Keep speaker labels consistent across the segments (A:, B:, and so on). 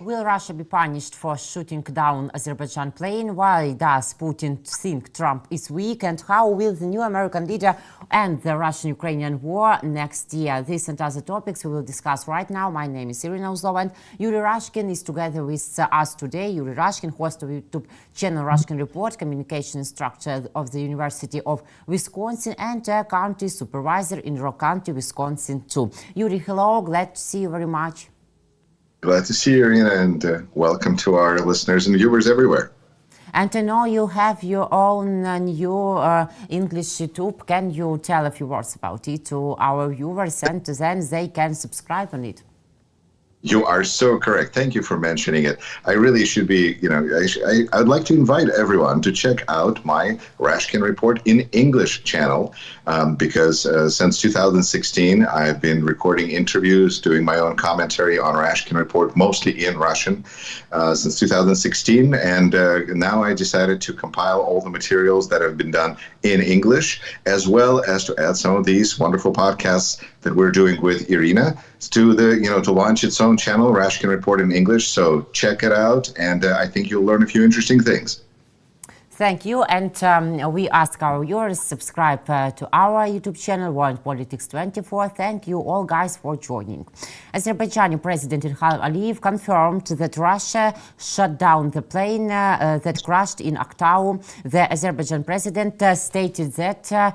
A: Will Russia be punished for shooting down Azerbaijan plane? Why does Putin think Trump is weak? And how will the new American leader end the Russian-Ukrainian war next year? This and other topics we will discuss right now. My name is Iryna Uzlova, and Yuri Rashkin is together with us today. Yuri Rashkin, host of YouTube channel Rashkin Report, communication instructor of the University of Wisconsin, and county supervisor in Rock County, Wisconsin too. Yuri, hello, glad to see you very much.
B: Glad to see you, Iryna, and welcome to our listeners and viewers everywhere.
A: And I know you have your own new English YouTube. Can you tell a few words about it to our viewers, and then they can subscribe on it?
B: You are so correct. Thank you for mentioning it. I really should be, I'd like to invite everyone to check out my Rashkin Report in English channel because since 2016, I've been recording interviews, doing my own commentary on Rashkin Report, mostly in Russian, since 2016. And now I decided to compile all the materials that have been done in English, as well as to add some of these wonderful podcasts that we're doing with Iryna to to launch its own channel, Rashkin Report in English. So check it out, and I think you'll learn a few interesting things.
A: Thank you. And we ask our viewers subscribe to our YouTube channel, War and Politics 24. Thank you all, guys, for joining. Azerbaijani President Ilham Aliyev confirmed that Russia shot down the plane that crashed in Aktau. The Azerbaijan president stated that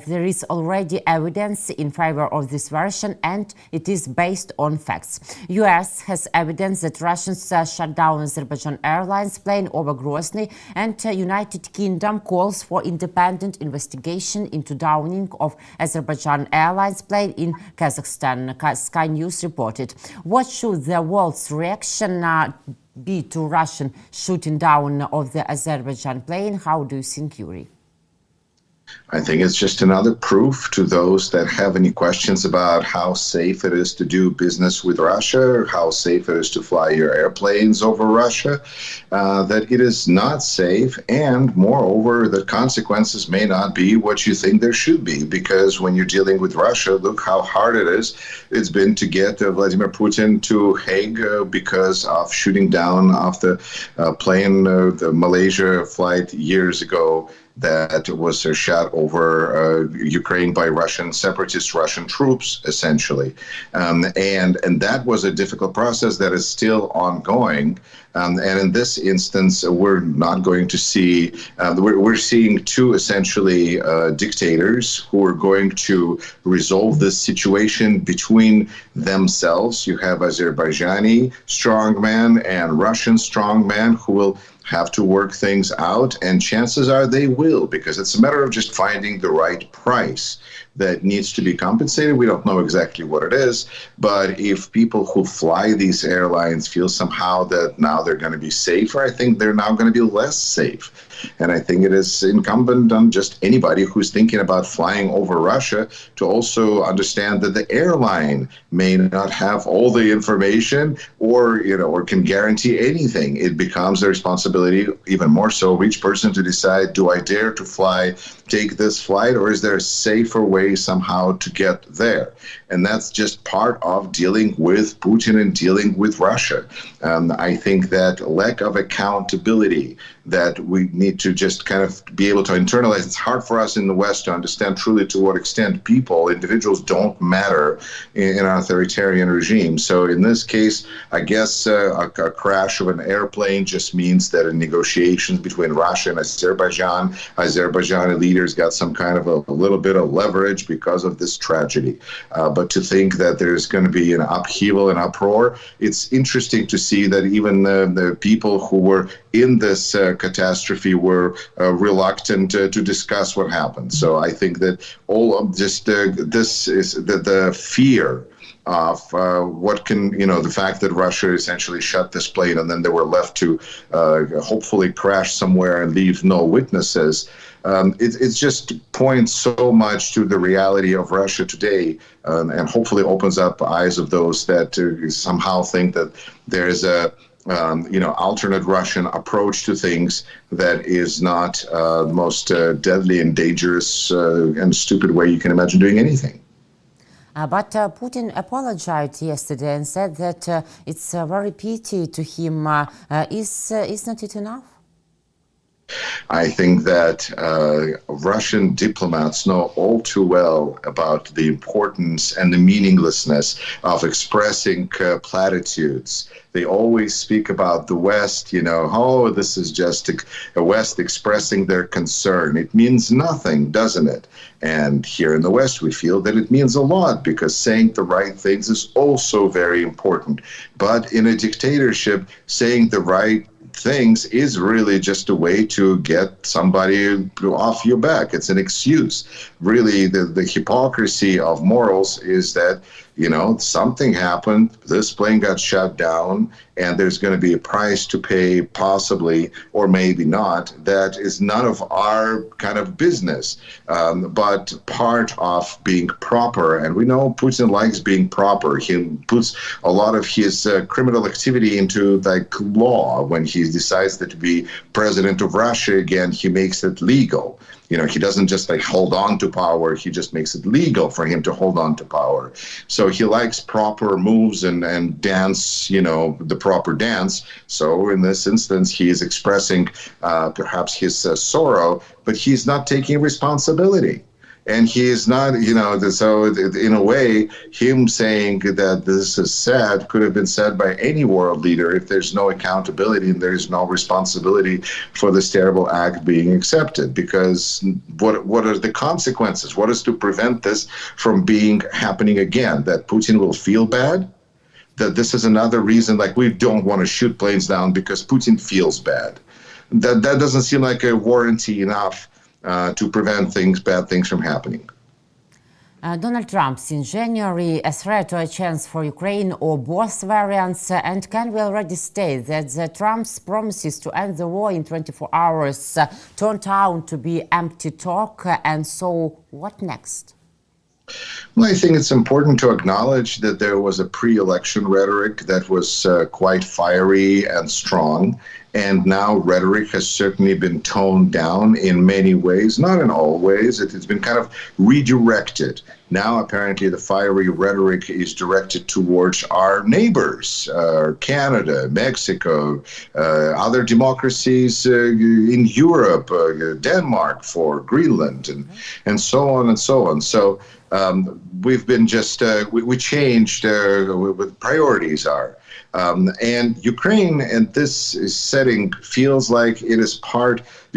A: there is already evidence in favor of this version, and it is based on facts. US has evidence that Russians shot down Azerbaijani Airlines plane over Grozny, and United Kingdom calls for independent investigation into downing of Azerbaijani Airlines plane in Kazakhstan. Sky News reported. What should the world's reaction be to Russian shooting down of the Azerbaijan plane? How do you think, Yuri?
B: I think it's just another proof to those that have any questions about how safe it is to do business with Russia, or how safe it is to fly your airplanes over Russia, that it is not safe, and moreover, the consequences may not be what you think there should be, because when you're dealing with Russia, look how hard it's been to get Vladimir Putin to Hague because of shooting down off the plane, the Malaysia flight years ago, that was shot over Ukraine by separatist Russian troops, essentially. And that was a difficult process that is still ongoing. And in this instance, we're not going to see, we're seeing two essentially dictators who are going to resolve this situation between themselves. You have Azerbaijani strongman and Russian strongman who will have to work things out, and chances are they will, because it's a matter of just finding the right price that needs to be compensated. We don't know exactly what it is, but if people who fly these airlines feel somehow that now they're going to be safer, I think they're now going to be less safe. And I think it is incumbent on just anybody who's thinking about flying over Russia to also understand that the airline may not have all the information or can guarantee anything. It becomes the responsibility, even more so, of each person to decide, do I dare to take this flight, or is there a safer way somehow to get there? And that's just part of dealing with Putin and dealing with Russia. I think that lack of accountability that we need to just kind of be able to internalize. It's hard for us in the West to understand truly to what extent individuals don't matter in an authoritarian regime. So in this case, I guess a crash of an airplane just means that in negotiations between Russia and Azerbaijani leaders got some kind of a little bit of leverage because of this tragedy. But to think that there's going to be an upheaval and uproar, it's interesting to see that even the people who were in this catastrophe were reluctant to discuss what happened. So I think that all of this is the fear of the fact that Russia essentially shut this plane and then they were left to hopefully crash somewhere and leave no witnesses. It just points so much to the reality of Russia today, and hopefully opens up eyes of those that somehow think that there is a alternate Russian approach to things that is not the most deadly and dangerous and stupid way you can imagine doing anything.
A: But Putin apologized yesterday and said that it's a very pity to him. Is not it enough?
B: I think that Russian diplomats know all too well about the importance and the meaninglessness of expressing platitudes. They always speak about the West, oh, this is just a West expressing their concern. It means nothing, doesn't it? And here in the West, we feel that it means a lot because saying the right things is also very important. But in a dictatorship, saying the right things is really just a way to get somebody off your back. It's an excuse. Really, the hypocrisy of morals is that, something happened, this plane got shut down, and there's going to be a price to pay, possibly, or maybe not. That is none of our kind of business, but part of being proper. And we know Putin likes being proper. He puts a lot of his criminal activity into law. When he decides that to be president of Russia again, he makes it legal. He doesn't just hold on to power. He just makes it legal for him to hold on to power. So he likes proper moves and dance, the proper dance. So in this instance, he is expressing perhaps his sorrow, but he's not taking responsibility. And he is not, so in a way, him saying that this is sad could have been said by any world leader if there's no accountability and there's no responsibility for this terrible act being accepted. Because what are the consequences? What is to prevent this from happening again? That Putin will feel bad? That this is another reason, we don't want to shoot planes down because Putin feels bad? That doesn't seem like a warranty enough to prevent bad things from happening.
A: Donald Trump, since January, a threat or a chance for Ukraine, or both variants? And can we already state that Trump's promises to end the war in 24 hours turned out to be empty talk? And so what next?
B: Well, I think it's important to acknowledge that there was a pre-election rhetoric that was quite fiery and strong. And now rhetoric has certainly been toned down in many ways, not in all ways. It has been kind of redirected. Now, apparently, the fiery rhetoric is directed towards our neighbors, Canada, Mexico, other democracies in Europe, Denmark, for Greenland, and so on and so on. So we've been we changed what priorities are. And Ukraine in this setting feels like it is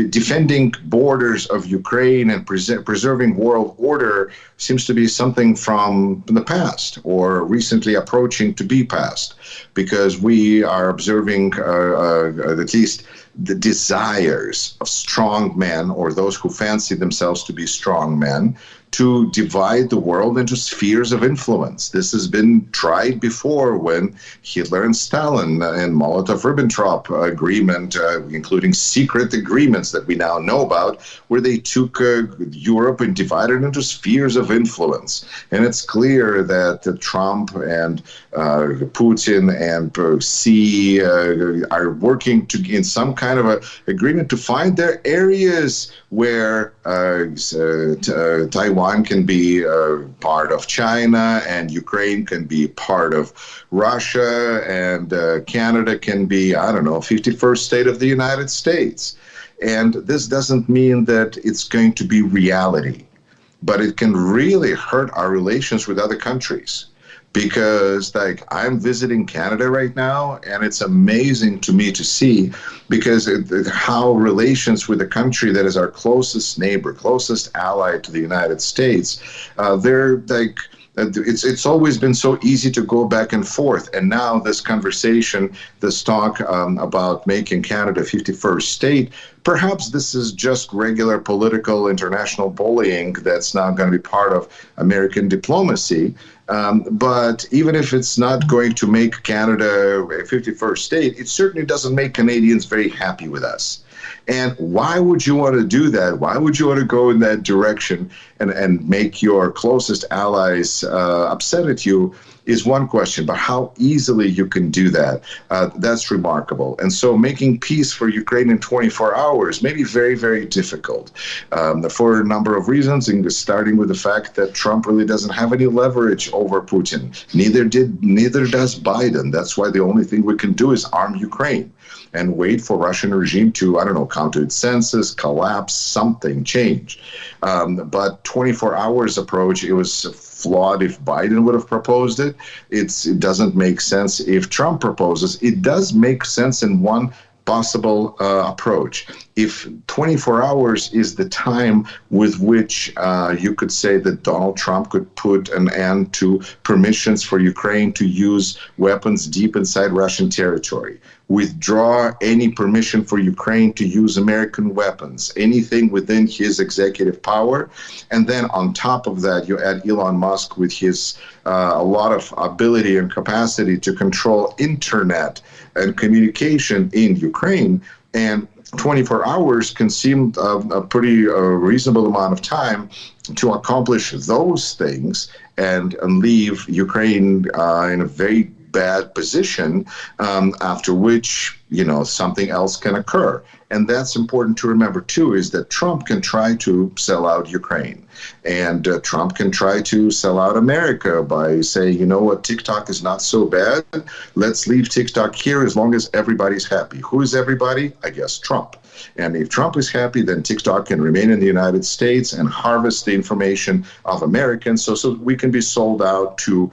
B: defending borders of Ukraine and preserving world order seems to be something from the past or recently approaching to be past, because we are observing at least the desires of strong men, or those who fancy themselves to be strong men, to divide the world into spheres of influence. This has been tried before when Hitler and Stalin and Molotov-Ribbentrop agreement, including secret agreements that we now know about, where they took Europe and divided into spheres of influence. And it's clear that Trump and Putin and Xi are working in some kind of a agreement to find their areas where Taiwan can be part of China, and Ukraine can be part of Russia, and Canada can be, 51st state of the United States. And this doesn't mean that it's going to be reality, but it can really hurt our relations with other countries. Because I'm visiting Canada right now, and it's amazing to me to see, because how relations with a country that is our closest neighbor, closest ally to the United States, it's always been so easy to go back and forth. And now this conversation, this talk about making Canada 51st state, perhaps this is just regular political international bullying that's now going to be part of American diplomacy. But even if it's not going to make Canada a 51st state, it certainly doesn't make Canadians very happy with us. And why would you want to do that? Why would you want to go in that direction and make your closest allies upset at you is one question, but how easily you can do that, that's remarkable. And so making peace for Ukraine in 24 hours may be very, very difficult for a number of reasons, starting with the fact that Trump really doesn't have any leverage over Putin. Neither does Biden. That's why the only thing we can do is arm Ukraine and wait for Russian regime to, I don't know, come to its senses, collapse, something, change. But 24 hours approach, it was flawed if Biden would have proposed it. It doesn't make sense if Trump proposes. It does make sense in one possible approach. If 24 hours is the time with which you could say that Donald Trump could put an end to permissions for Ukraine to use weapons deep inside Russian territory, withdraw any permission for Ukraine to use American weapons, anything within his executive power, and then on top of that, you add Elon Musk with his a lot of ability and capacity to control internet and communication in Ukraine, and 24 hours can seem a pretty reasonable amount of time to accomplish those things and leave Ukraine in a very bad position, after which, something else can occur. And that's important to remember, too, is that Trump can try to sell out Ukraine. And Trump can try to sell out America by saying, you know what, TikTok is not so bad. Let's leave TikTok here as long as everybody's happy. Who is everybody? I guess Trump. And if Trump is happy, then TikTok can remain in the United States and harvest the information of Americans so we can be sold out to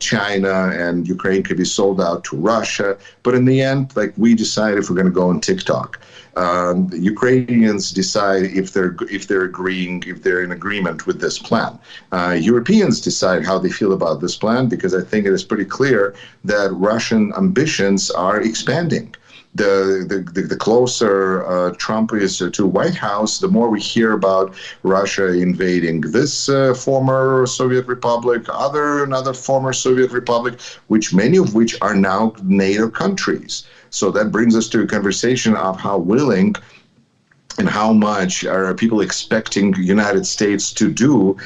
B: China, and Ukraine can be sold out to Russia. But in the end, we decide if we're going to go on TikTok. The Ukrainians decide if they're in agreement with this plan. Europeans decide how they feel about this plan, because I think it is pretty clear that Russian ambitions are expanding. The closer Trump is to White House, the more we hear about Russia invading this former Soviet republic, another former Soviet republic, many of which are now NATO countries. So that brings us to a conversation of how willing and how much are people expecting the United States to do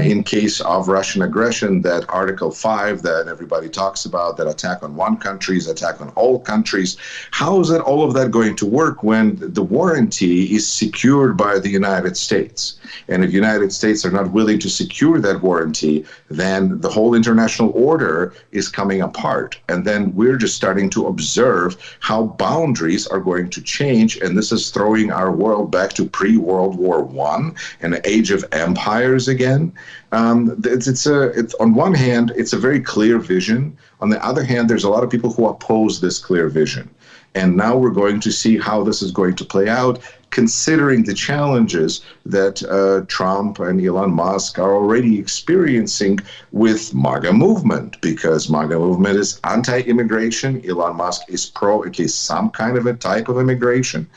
B: in case of Russian aggression, that Article 5 that everybody talks about, that attack on one country is attack on all countries. How is all of that going to work when the warranty is secured by the United States? And if the United States are not willing to secure that warranty, then the whole international order is coming apart. And then we're just starting to observe how boundaries are going to change. And this is throwing our world back to pre-World War I and the age of empires again. It's on one hand, it's a very clear vision. On the other hand, there's a lot of people who oppose this clear vision. And now we're going to see how this is going to play out, considering the challenges that Trump and Elon Musk are already experiencing with MAGA movement, because MAGA movement is anti-immigration. Elon Musk is pro at least some kind of a type of immigration.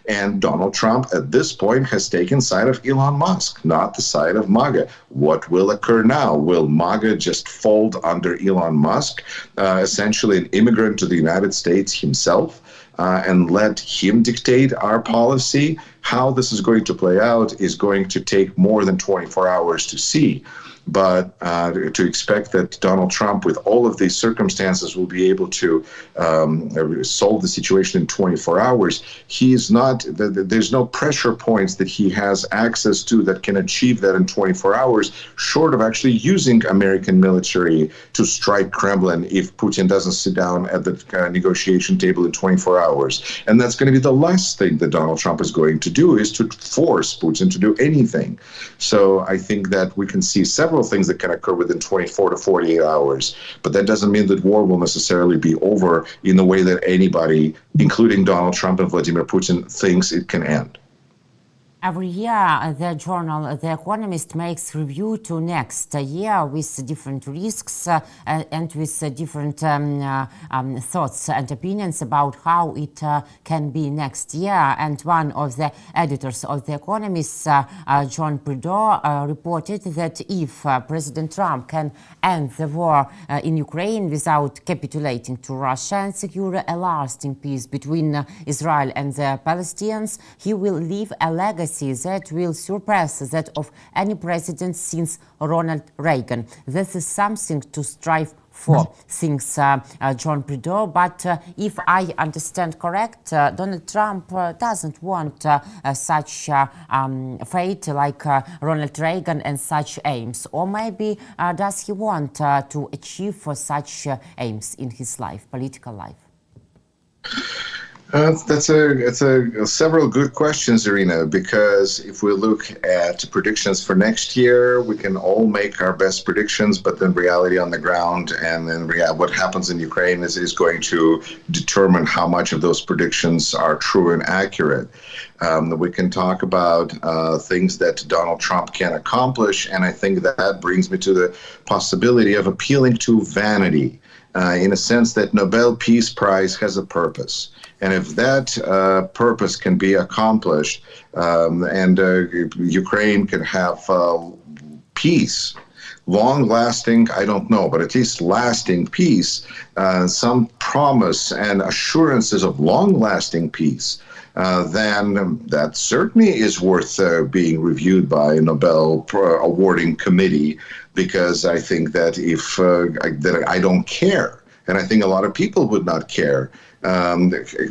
B: And Donald Trump at this point has taken side of Elon Musk, not the side of MAGA. What will occur now? Will MAGA just fold under Elon Musk, essentially an immigrant to the United States himself, and let him dictate our policy? How this is going to play out is going to take more than 24 hours to see. But to expect that Donald Trump, with all of these circumstances, will be able to solve the situation in 24 hours, there's no pressure points that he has access to that can achieve that in 24 hours, short of actually using American military to strike Kremlin if Putin doesn't sit down at the negotiation table in 24 hours. And that's going to be the last thing that Donald Trump is going to do, is to force Putin to do anything. So I think that we can see several things that can occur within 24 to 48 hours. But that doesn't mean that war will necessarily be over in the way that anybody, including Donald Trump and Vladimir Putin, thinks it can end.
A: Every year, the journal The Economist makes review to next year with different risks and with different thoughts and opinions about how it can be next year. And one of the editors of The Economist, John Prideaux, reported that if President Trump can end the war in Ukraine without capitulating to Russia and secure a lasting peace between Israel and the Palestinians, he will leave a legacy legacy that will surpass that of any president since Ronald Reagan. This is something to strive for, thinks John Prideaux. But if I understand correct, Donald Trump doesn't want such fate like Ronald Reagan and such aims. Or maybe does he want to achieve such aims in his life, political life?
B: That's several good questions, Iryna, because if we look at predictions for next year, we can all make our best predictions, but then reality on the ground and then what happens in Ukraine is going to determine how much of those predictions are true and accurate. We can talk about things that Donald Trump can accomplish, and I think that brings me to the possibility of appealing to vanity, in a sense that Nobel Peace Prize has a purpose. And if that purpose can be accomplished and Ukraine can have peace, long-lasting, I don't know, but at least lasting peace, some promise and assurances of long-lasting peace, then that certainly is worth being reviewed by a Nobel awarding committee, because I think that if that I don't care, and I think a lot of people would not care,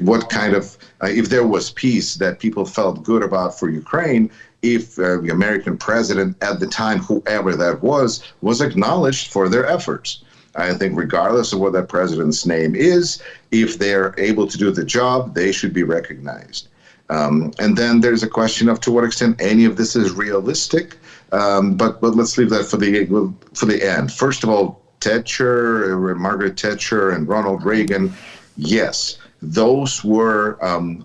B: what kind of, if there was peace that people felt good about for Ukraine, if the American president at the time, whoever that was acknowledged for their efforts. I think regardless of what that president's name is, if they're able to do the job, they should be recognized. And then there's a question of to what extent any of this is realistic, but let's leave that for the end. First of all, Margaret Thatcher and Ronald Reagan, yes, those were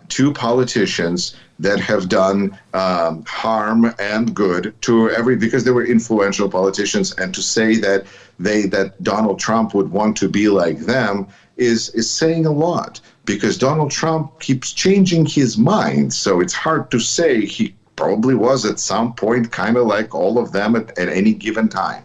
B: two politicians that have done harm and good to because they were influential politicians, and to say that that Donald Trump would want to be like them is saying a lot, because Donald Trump keeps changing his mind. So it's hard to say. He probably was at some point kind of like all of them at any given time.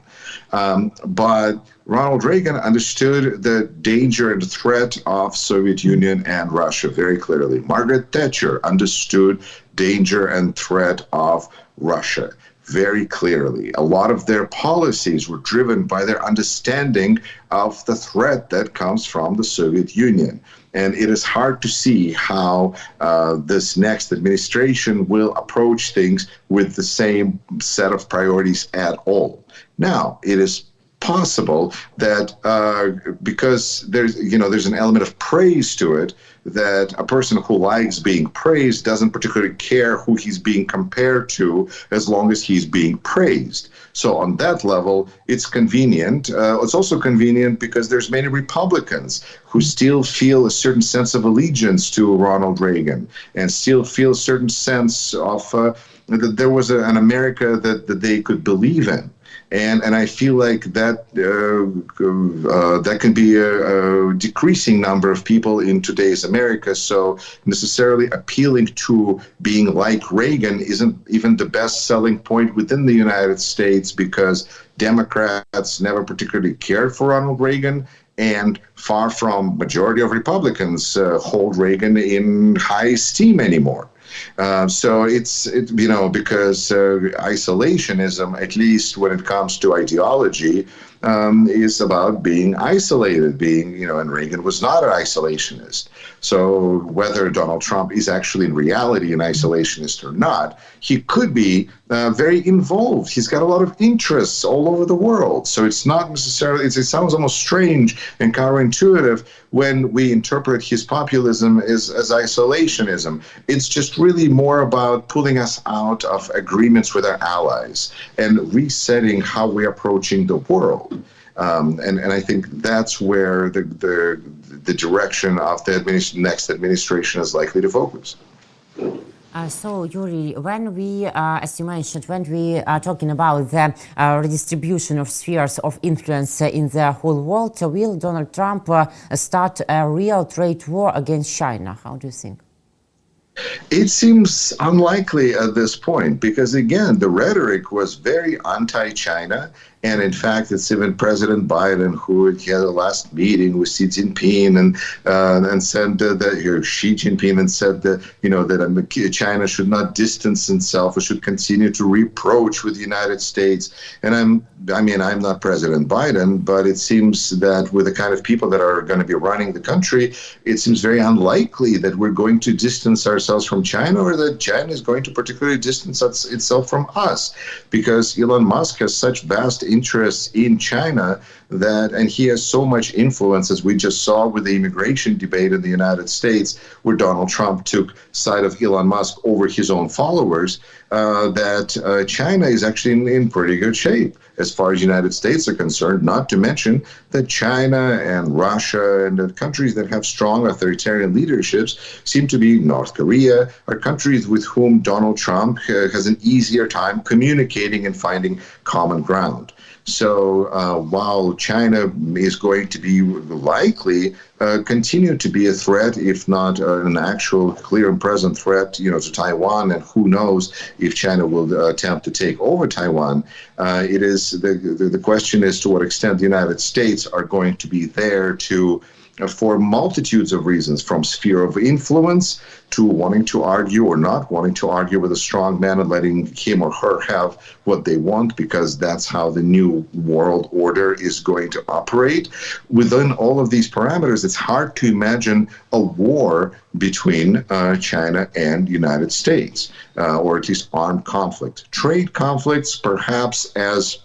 B: But Ronald Reagan understood the danger and threat of Soviet Union and Russia very clearly. Margaret Thatcher understood danger and threat of Russia very clearly. A lot of their policies were driven by their understanding of the threat that comes from the Soviet Union. And it is hard to see how this next administration will approach things with the same set of priorities at all. Now, it is possible that because there's an element of praise to it, that a person who likes being praised doesn't particularly care who he's being compared to, as long as he's being praised. So on that level, it's convenient. It's also convenient because there's many Republicans who still feel a certain sense of allegiance to Ronald Reagan, and still feel a certain sense of that there was an America that they could believe in. And I feel like that that can be a decreasing number of people in today's America. So necessarily appealing to being like Reagan isn't even the best selling point within the United States, because Democrats never particularly cared for Ronald Reagan, and far from majority of Republicans hold Reagan in high esteem anymore. So it's because isolationism, at least when it comes to ideology, is about being isolated, and Reagan was not an isolationist. So whether Donald Trump is actually in reality an isolationist or not, he could be very involved. He's got a lot of interests all over the world. So it's not necessarily, it sounds almost strange and counterintuitive when we interpret his populism as isolationism. It's just really more about pulling us out of agreements with our allies and resetting how we're approaching the world. And I think that's where the direction of the next administration is likely to focus.
A: So, Yuri, when we, as you mentioned, when we are talking about the redistribution of spheres of influence in the whole world, will Donald Trump start a real trade war against China? How do you think?
B: It seems unlikely at this point, because, again, the rhetoric was very anti-China, And in fact, it's even President Biden who had a last meeting with Xi Jinping and said that here Xi Jinping and said that that China should not distance itself or should continue to reproach with the United States. And I'm not President Biden, but it seems that with the kind of people that are going to be running the country, it seems very unlikely that we're going to distance ourselves from China, or that China is going to particularly distance itself from us, because Elon Musk has such vast interests in China and he has so much influence, as we just saw with the immigration debate in the United States, where Donald Trump took side of Elon Musk over his own followers, that China is actually in pretty good shape as far as the United States are concerned, not to mention that China and Russia and the countries that have strong authoritarian leaderships seem to be North Korea, are countries with whom Donald Trump has an easier time communicating and finding common ground. So while China is going to be likely continue to be a threat, if not an actual clear and present threat, to Taiwan, and who knows if China will attempt to take over Taiwan, it is the question is to what extent the United States are going to be there to for multitudes of reasons, from sphere of influence to wanting to argue or not wanting to argue with a strong man and letting him or her have what they want, because that's how the new world order is going to operate. Within all of these parameters, it's hard to imagine a war between China and United States, or at least armed conflict. Trade conflicts, perhaps, as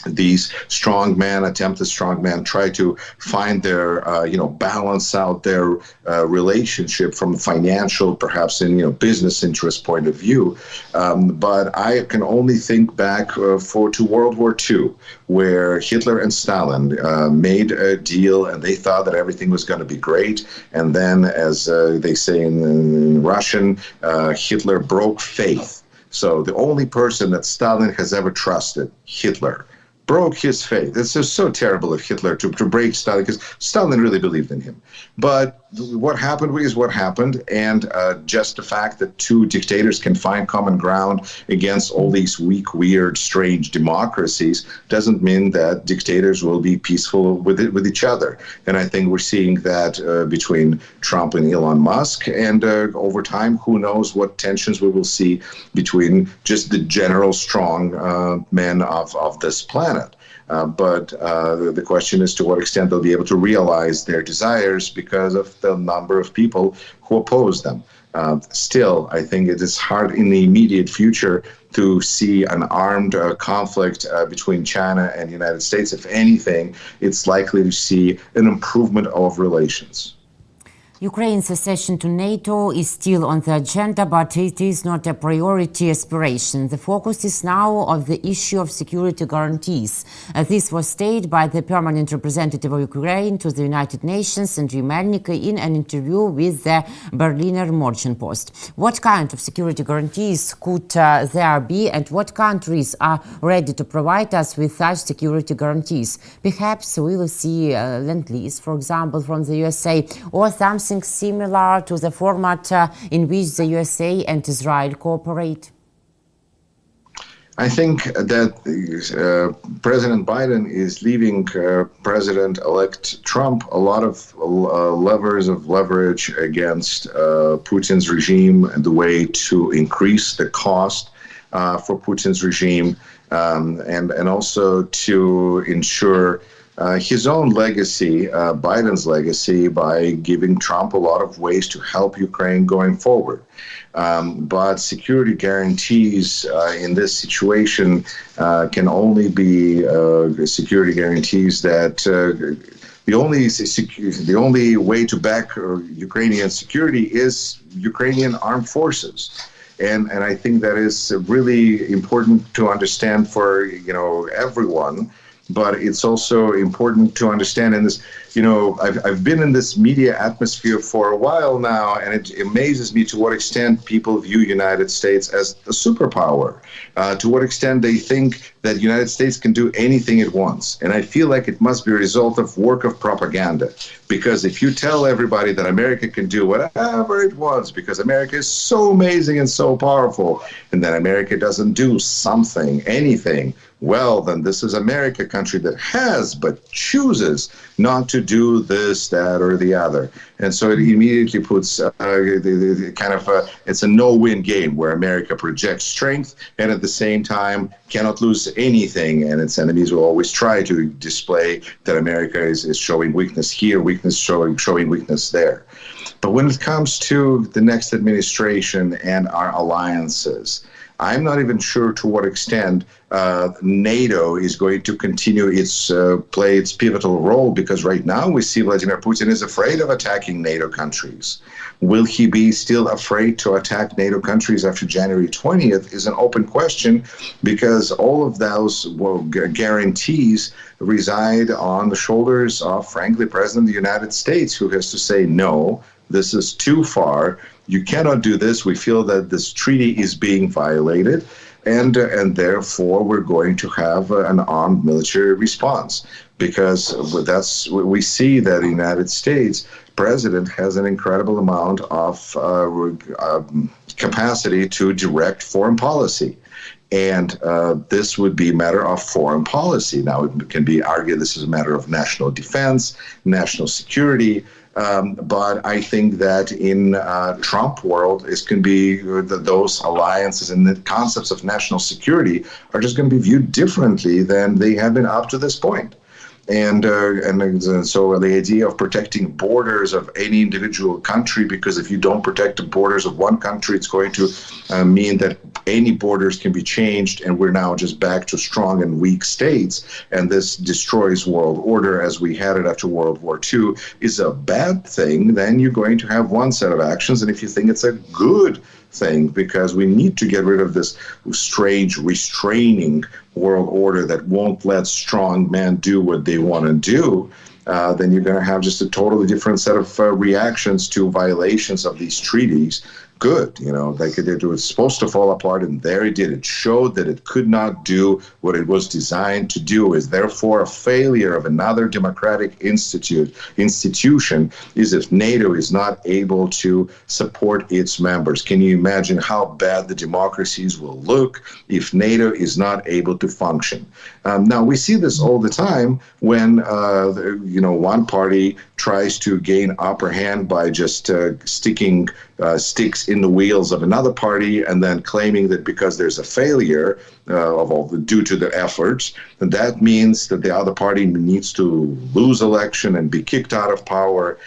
B: these attempted strongmen try to find their, balance out their relationship from financial, perhaps in, business interest point of view. But I can only think back to World War II, where Hitler and Stalin made a deal and they thought that everything was going to be great. And then, as they say in Russian, Hitler broke faith. So the only person that Stalin has ever trusted, Hitler, broke his faith. It's just so terrible of Hitler to break Stalin, because Stalin really believed in him. But what happened is what happened, and just the fact that two dictators can find common ground against all these weak, weird, strange democracies doesn't mean that dictators will be peaceful with each other. And I think we're seeing that between Trump and Elon Musk, and over time, who knows what tensions we will see between just the general strong men of this planet. But the question is to what extent they'll be able to realize their desires because of the number of people who oppose them. Still, I think it is hard in the immediate future to see an armed conflict between China and the United States. If anything, it's likely to see an improvement of relations.
A: Ukraine's accession to NATO is still on the agenda, but it is not a priority aspiration. The focus is now on the issue of security guarantees. This was stated by the permanent representative of Ukraine to the United Nations, Andriy Melnik, in an interview with the Berliner Morgenpost. What kind of security guarantees could there be, and what countries are ready to provide us with such security guarantees? Perhaps we will see Lend-Lease, for example, from the USA, or something similar to the format in which the USA and Israel cooperate?
B: I think that President Biden is leaving President-elect Trump a lot of levers of leverage against Putin's regime, and the way to increase the cost for Putin's regime, and also to ensure his own legacy, Biden's legacy, by giving Trump a lot of ways to help Ukraine going forward. But security guarantees in this situation can only be security guarantees that the only way to back Ukrainian security is Ukrainian armed forces. And I think that is really important to understand for everyone. But it's also important to understand in this, I've been in this media atmosphere for a while now, and it amazes me to what extent people view United States as a superpower, to what extent they think that the United States can do anything it wants. And I feel like it must be a result of work of propaganda, because if you tell everybody that America can do whatever it wants because America is so amazing and so powerful, and then America doesn't do something, anything, well, then this is America, a country that has but chooses not to do this, that, or the other. And so it immediately puts it's a no-win game where America projects strength and at the same time cannot lose anything, and its enemies will always try to display that America is showing weakness here, showing weakness there. But when it comes to the next administration and our alliances, I'm not even sure to what extent NATO is going to continue play its pivotal role, because right now we see Vladimir Putin is afraid of attacking NATO countries. Will he be still afraid to attack NATO countries after January 20th is an open question, because all of those guarantees reside on the shoulders of, frankly, President of the United States, who has to say, no, this is too far. You cannot do this. We feel that this treaty is being violated, and therefore we're going to have an armed military response, because we see that the United States president has an incredible amount of capacity to direct foreign policy. And this would be a matter of foreign policy. Now, it can be argued this is a matter of national defense, national security. But I think that in Trump world, it can be those alliances and the concepts of national security are just going to be viewed differently than they have been up to this point. And so the idea of protecting borders of any individual country, because if you don't protect the borders of one country, it's going to mean that any borders can be changed, and we're now just back to strong and weak states, and this destroys world order as we had it after World War II, is a bad thing. Then you're going to have one set of actions, and if you think it's a good thing, because we need to get rid of this strange restraining world order that won't let strong men do what they want to do, then you're going to have just a totally different set of reactions to violations of these treaties. Good, like it was supposed to fall apart, and there it did. It showed that it could not do what it was designed to do. Is therefore a failure of another democratic institution is if NATO is not able to support its members. Can you imagine how bad the democracies will look if NATO is not able to function? Now we see this all the time when one party tries to gain upper hand by just sticking sticks in the wheels of another party, and then claiming that because there's a failure due to the efforts, that means that the other party needs to lose election and be kicked out of power.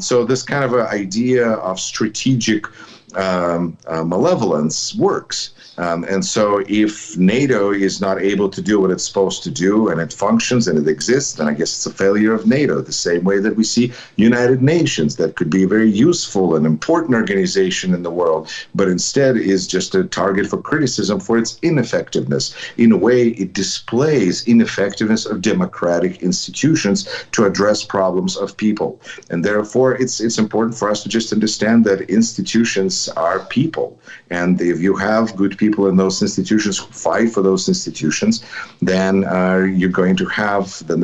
B: So this kind of an idea of strategic malevolence works. And so if NATO is not able to do what it's supposed to do, and it functions and it exists, then I guess it's a failure of NATO, the same way that we see United Nations, that could be a very useful and important organization in the world, but instead is just a target for criticism for its ineffectiveness. In a way, it displays ineffectiveness of democratic institutions to address problems of people. And therefore, it's important for us to just understand that institutions are people. And if you have good people in those institutions who fight for those institutions, then they're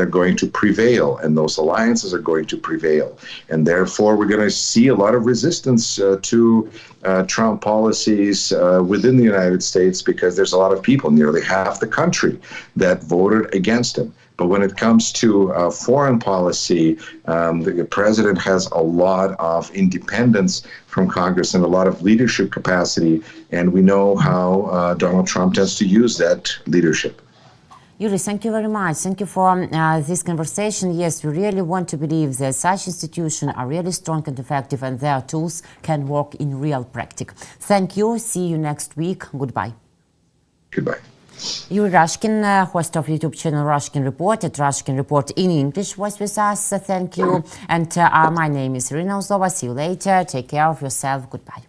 B: going to prevail, and those alliances are going to prevail. And therefore, we're going to see a lot of resistance to Trump policies within the United States, because there's a lot of people, nearly half the country, that voted against him. But when it comes to foreign policy, the president has a lot of independence from Congress and a lot of leadership capacity, and we know how Donald Trump tends to use that leadership.
A: Yuri, thank you very much. Thank you for this conversation. Yes, we really want to believe that such institutions are really strong and effective, and their tools can work in real practice. Thank you. See you next week. Goodbye.
B: Goodbye.
A: Yuri Rashkin, host of YouTube channel Rashkin Report at Rashkin Report in English, was with us. Thank you. And my name is Iryna Uzlova. See you later. Take care of yourself. Goodbye.